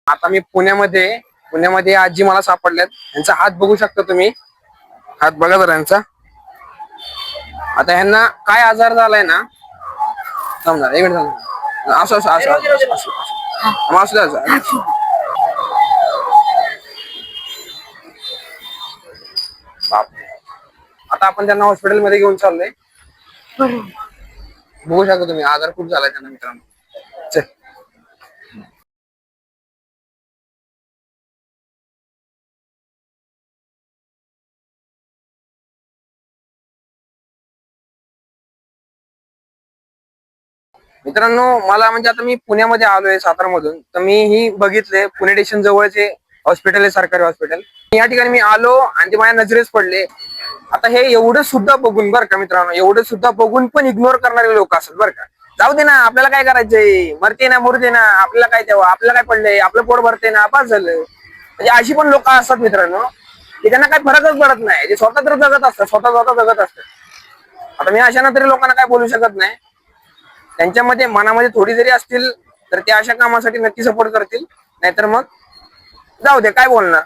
आता मी पुण्यामध्ये आजी मला सापडल्यात. यांचा हात बघू शकता तुम्ही. हात बघा जरा यांचा. आता ह्यांना काय आजार झालाय ना, समजा एक मिनिट असं असं असं असं असं असं असं. बापरे. आता आपण त्यांना हॉस्पिटलमध्ये घेऊन चाललोय. बघू शकता तुम्ही आजार खूप झालाय त्यांना मित्रांनो. चल. मित्रांनो मला म्हणजे आता मी पुण्यामध्ये आलोय सातारामधून, तर मी ही बघितले पुणे स्टेशन जवळचे हॉस्पिटल आहे, सरकारी हॉस्पिटल. या ठिकाणी मी आलो आणि ते माझ्या नजरेस पडले. आता हे एवढं सुद्धा बघून बरं का मित्रांनो, एवढं सुद्धा बघून पण इग्नोर करणारे लोक असतात बरं का. जाऊ दे ना, आपल्याला काय करायचंय, मरते ना मरू दे ना, आपल्याला काय तेव्हा, आपल्याला काय पडलंय, आपलं पोट भरते ना, पास झालं. म्हणजे अशी पण लोक असतात मित्रांनो की त्यांना काय फरकच पडत नाही, ते स्वतः तर जगत असतात, स्वतः जगत असतात. आता मी अशा तरी लोकांना काय बोलू शकत नाही. त्यांच्यामध्ये मनामध्ये थोडी जरी असतील तर ते अशा कामासाठी नक्की सपोर्ट करतील, नाहीतर मग जाऊ दे, काय बोलणार.